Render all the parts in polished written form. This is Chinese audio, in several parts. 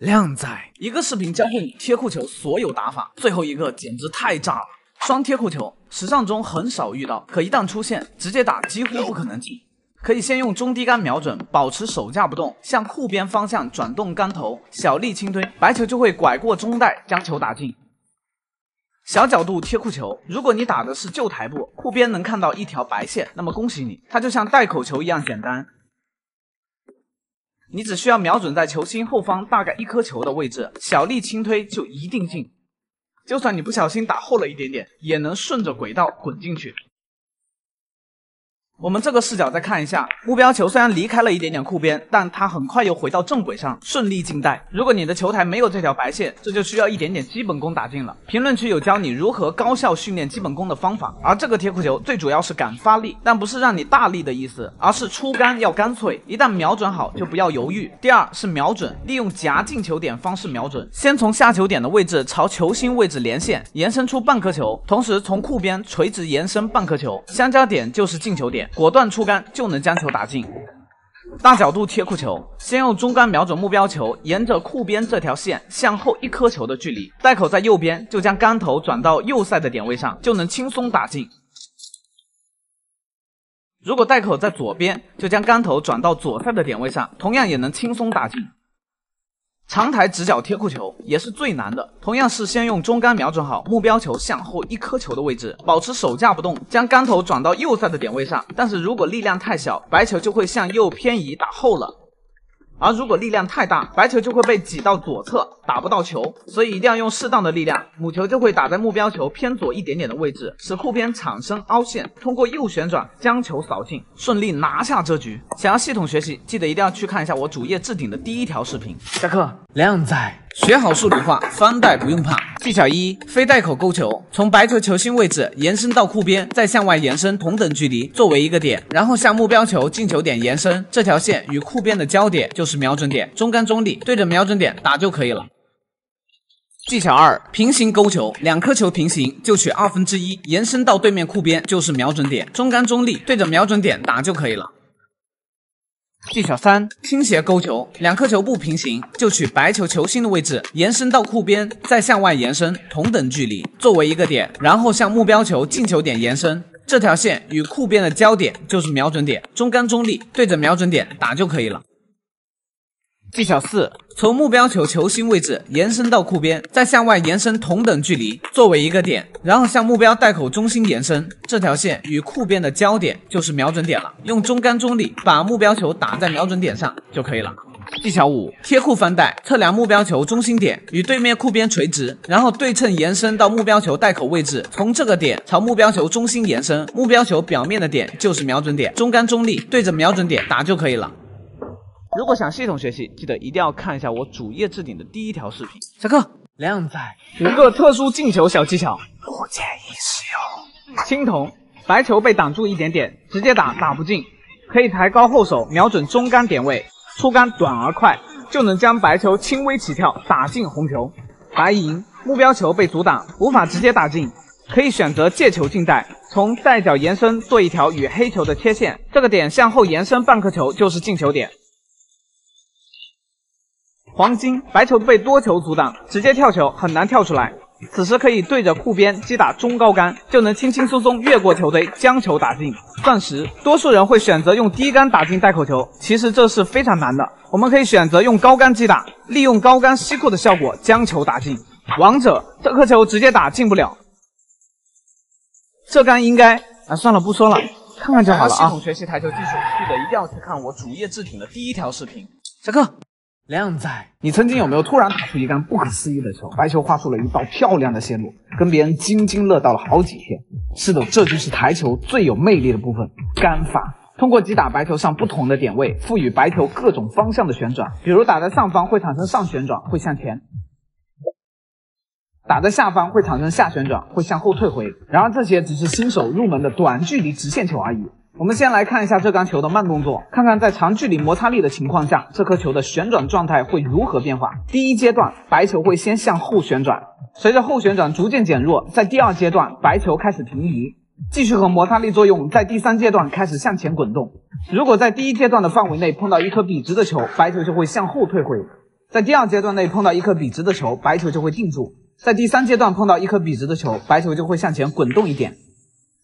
靓仔，一个视频教会你贴库球所有打法，最后一个简直太炸了！双贴库球，时尚中很少遇到，可一旦出现，直接打几乎不可能进。可以先用中低杆瞄准，保持手架不动，向库边方向转动杆头，小力轻推，白球就会拐过中带，将球打进。小角度贴库球，如果你打的是旧台步，库边能看到一条白线，那么恭喜你，它就像带口球一样简单。你只需要瞄准在球心后方大概1颗球的位置，小力轻推就一定进。就算你不小心打后了一点点，也能顺着轨道滚进去。我们这个视角再看一下，目标球虽然离开了一点点库边，但它很快又回到正轨上，顺利进袋。如果你的球台没有这条白线，这就需要一点点基本功打进了。评论区有教你如何高效训练基本功的方法，而这个贴库球最主要是敢发力，但不是让你大力的意思，而是出杆要干脆，一旦瞄准好就不要犹豫。第二是瞄准，利用夹进球点方式瞄准，先从下球点的位置朝球心位置连线，延伸出半颗球，同时从库边垂直延伸半颗球，相交点就是进球点。果断出杆就能将球打进。大角度贴库球，先用中杆瞄准目标球，沿着库边这条线向后1颗球的距离，带口在右边，就将杆头转到右塞的点位上，就能轻松打进。如果带口在左边，就将杆头转到左塞的点位上，同样也能轻松打进。长台直角贴库球也是最难的，同样是先用中杆瞄准好目标球向后1颗球的位置，保持手架不动，将杆头转到右塞的点位上。但是如果力量太小，白球就会向右偏移打后了；而如果力量太大，白球就会被挤到左侧，打不到球。所以一定要用适当的力量，母球就会打在目标球偏左一点点的位置，使库边产生凹陷，通过右旋转将球扫进，顺利拿下这局。想要系统学习，记得一定要去看一下我主页置顶的第1条视频。下课，靓仔，学好数理化，翻袋不用怕。技巧1：非带口勾球，从白球球心位置延伸到库边，再向外延伸同等距离，作为一个点，然后向目标球进球点延伸，这条线与库边的交点就是瞄准点，中杆中立，对着瞄准点打就可以了。技巧2：平行勾球，2颗球平行，就取1/2，延伸到对面库边就是瞄准点，中杆中立，对着瞄准点打就可以了。技巧3：倾斜勾球，2颗球不平行，就取白球球心的位置，延伸到库边，再向外延伸同等距离，作为一个点，然后向目标球进球点延伸，这条线与库边的交点就是瞄准点，中杆中立，对着瞄准点打就可以了。技巧4：从目标球球心位置延伸到库边，再向外延伸同等距离，作为一个点，然后向目标带口中心延伸，这条线与库边的交点就是瞄准点了，用中杆中立把目标球打在瞄准点上就可以了。技巧5：贴库翻袋，测量目标球中心点与对面库边垂直，然后对称延伸到目标球带口位置，从这个点朝目标球中心延伸，目标球表面的点就是瞄准点，中杆中立，对着瞄准点打就可以了。如果想系统学习，记得一定要看一下我主页置顶的第1条视频。下课，靓仔，有一个特殊进球小技巧，不建议使用。青铜，白球被挡住一点点，直接打不进，可以抬高后手，瞄准中杆点位，出杆短而快，就能将白球轻微起跳打进红球。白银，目标球被阻挡，无法直接打进，可以选择借球进袋，从带角延伸做一条与黑球的切线，这个点向后延伸半颗球就是进球点。黄金，白球被多球阻挡，直接跳球很难跳出来，此时可以对着库边击打中高杆，就能轻轻松松越过球堆将球打进。钻石，多数人会选择用低杆打进带口球，其实这是非常难的，我们可以选择用高杆击打，利用高杆吸库的效果将球打进。王者，这颗球直接打进不了，这杆应该算了不说了，看看就好了啊。系统学习台球技术，记得一定要去看我主页置顶的第1条视频。下课。靓仔，你曾经有没有突然打出一杆不可思议的球，白球画出了一道漂亮的线路，跟别人津津乐道了好几天？是的，这就是台球最有魅力的部分——杆法。通过击打白球上不同的点位，赋予白球各种方向的旋转，比如打在上方会产生上旋转，会向前；打在下方会产生下旋转，会向后退回。然而这些只是新手入门的短距离直线球而已。我们先来看一下这杆球的慢动作，看看在长距离摩擦力的情况下，这颗球的旋转状态会如何变化。第1阶段，白球会先向后旋转，随着后旋转逐渐减弱，在第2阶段，白球开始平移，继续和摩擦力作用，在第3阶段开始向前滚动。如果在第1阶段的范围内碰到一颗笔直的球，白球就会向后退回，在第2阶段内碰到一颗笔直的球，白球就会定住；在第3阶段碰到一颗笔直的球，白球就会向前滚动一点。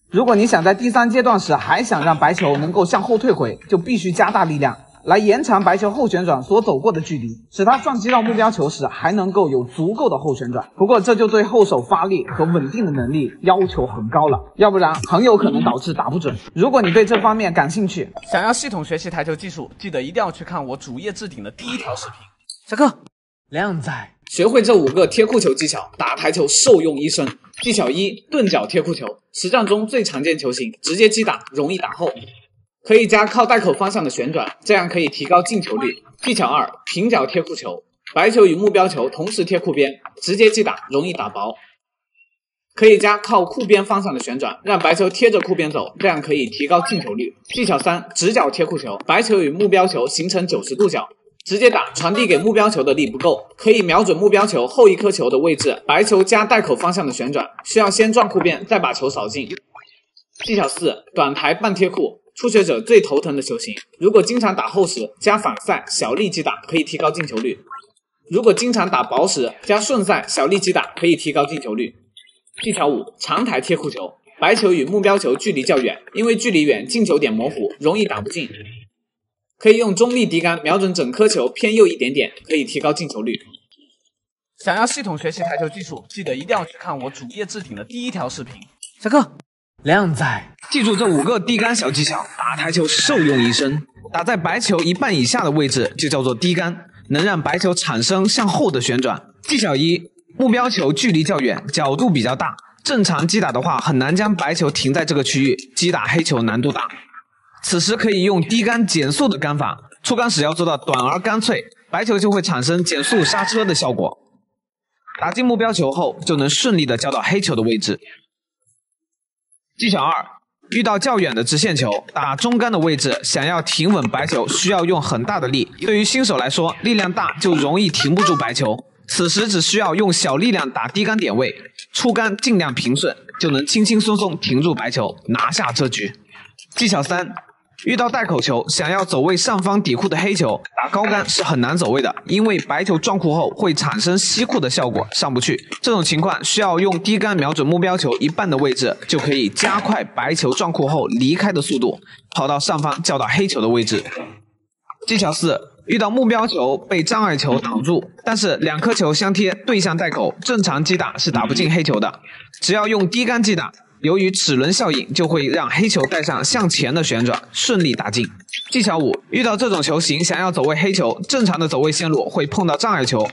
如果你想在第3阶段时还想让白球能够向后退回，就必须加大力量，来延长白球后旋转所走过的距离，使它撞击到目标球时还能够有足够的后旋转。不过这就对后手发力和稳定的能力要求很高了，要不然很有可能导致打不准。如果你对这方面感兴趣，想要系统学习台球技术，记得一定要去看我主页置顶的第1条视频。下课。靓仔，学会这5个贴库球技巧，打台球受用一生。技巧1：钝角贴库球，实战中最常见球型，直接击打，容易打后。可以加靠带口方向的旋转，这样可以提高进球率。技巧2：平角贴库球，白球与目标球同时贴库边，直接击打，容易打薄。可以加靠库边方向的旋转，让白球贴着库边走，这样可以提高进球率。技巧3：直角贴库球，白球与目标球形成90度角，直接打，传递给目标球的力不够，可以瞄准目标球后一颗球的位置，白球加带口方向的旋转，需要先撞库边，再把球扫进。技巧4：短台半贴库，初学者最头疼的球型，如果经常打后时，加反塞小力击打可以提高进球率；如果经常打薄时，加顺塞小力击打可以提高进球率。技巧5：长台贴库球，白球与目标球距离较远，因为距离远进球点模糊，容易打不进。可以用中立低杆瞄准整颗球偏右一点点，可以提高进球率。想要系统学习台球技术，记得一定要去看我主页置顶的第1条视频。下课。靓仔，记住这5个低杆小技巧，打台球受用一生。打在白球1半以下的位置就叫做低杆，能让白球产生向后的旋转。技巧1：目标球距离较远，角度比较大，正常击打的话很难将白球停在这个区域，击打黑球难度大。此时可以用低杆减速的杆法，出杆时要做到短而干脆，白球就会产生减速刹车的效果。打进目标球后，就能顺利的交到黑球的位置。技巧2：遇到较远的直线球，打中杆的位置，想要停稳白球，需要用很大的力。对于新手来说，力量大就容易停不住白球。此时只需要用小力量打低杆点位，出杆尽量平顺，就能轻轻松松停住白球，拿下这局。技巧3：遇到带口球，想要走位上方底库的黑球，打高杆是很难走位的，因为白球撞库后会产生吸库的效果，上不去。这种情况需要用低杆瞄准目标球1半的位置，就可以加快白球撞库后离开的速度，跑到上方叫到黑球的位置。技巧4：遇到目标球被障碍球挡住，但是2颗球相贴，对向带口，正常击打是打不进黑球的，只要用低杆击打，由于齿轮效应，就会让黑球带上向前的旋转，顺利打进。技巧5：遇到这种球型，想要走位黑球，正常的走位线路会碰到障碍球，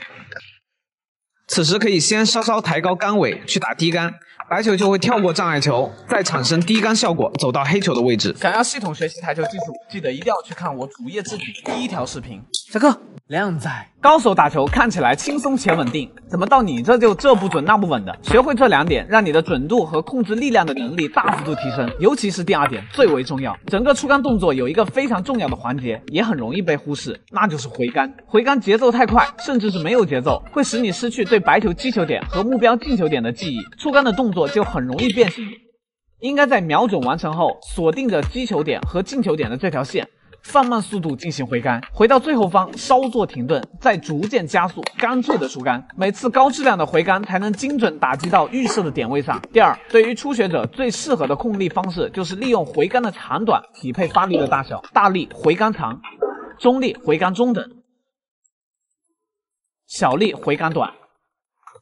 此时可以先稍稍抬高杆尾去打低杆，白球就会跳过障碍球，再产生低杆效果，走到黑球的位置。想要系统学习台球技术，记得一定要去看我主页置顶第1条视频。下课。靓仔，高手打球看起来轻松且稳定，怎么到你这就这不准那不稳的？学会这2点，让你的准度和控制力量的能力大幅度提升。尤其是第2点最为重要，整个出杆动作有一个非常重要的环节，也很容易被忽视，那就是回杆。回杆节奏太快，甚至是没有节奏，会使你失去对白球击球点和目标进球点的记忆，出杆的动作就很容易变形。应该在瞄准完成后，锁定着击球点和进球点的这条线，放慢速度进行回杆，回到最后方稍作停顿，再逐渐加速，干脆的出杆。每次高质量的回杆才能精准打击到预设的点位上。第2，对于初学者最适合的控力方式就是利用回杆的长短匹配发力的大小，大力回杆长，中力回杆中等，小力回杆短。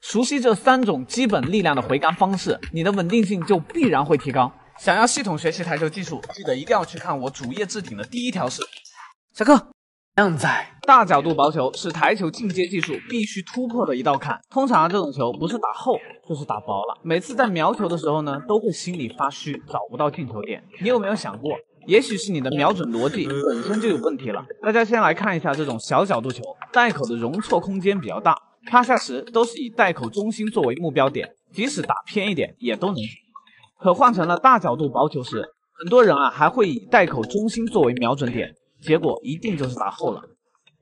熟悉这3种基本力量的回杆方式，你的稳定性就必然会提高。想要系统学习台球技术，记得一定要去看我主页置顶的第1条视频。下课。靓仔，大角度薄球是台球进阶技术必须突破的一道坎。通常这种球不是打厚就是打薄了。每次在瞄球的时候呢，都会心里发虚，找不到进球点。你有没有想过，也许是你的瞄准逻辑本身就有问题了？大家先来看一下这种小角度球，带口的容错空间比较大，趴下时都是以带口中心作为目标点，即使打偏一点也都能进。可换成了大角度薄球时，很多人还会以带口中心作为瞄准点，结果一定就是打厚了。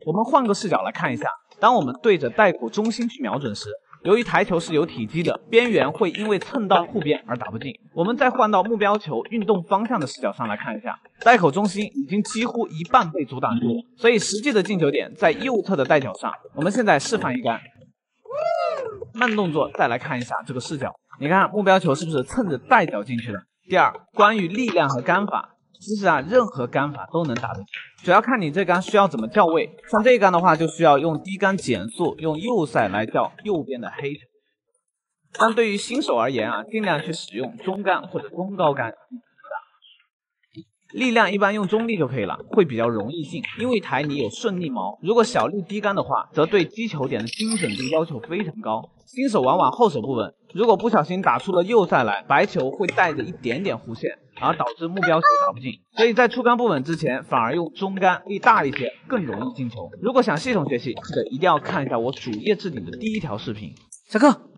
我们换个视角来看一下，当我们对着带口中心去瞄准时，由于台球是有体积的，边缘会因为蹭到护边而打不进。我们再换到目标球运动方向的视角上来看一下，袋口中心已经几乎一半被阻挡住了，所以实际的进球点在右侧的袋角上。我们现在示范一杆，慢动作再来看一下这个视角，你看目标球是不是蹭着袋角进去的？第二，关于力量和杆法。其实任何杆法都能打得进，主要看你这杆需要怎么校位。像这一杆的话，就需要用低杆减速，用右塞来校右边的黑球。但对于新手而言尽量去使用中杆或者中高杆。力量一般用中力就可以了，会比较容易进，因为台你有顺力锚。如果小力低杆的话，则对击球点的精准度要求非常高，新手往往后手不稳，如果不小心打出了右塞来，白球会带着一点点弧线，而导致目标球打不进。所以在出杆不稳之前，反而用中杆力大一些，更容易进球。如果想系统学习，记得一定要看一下我主页置顶的第一条视频。下课。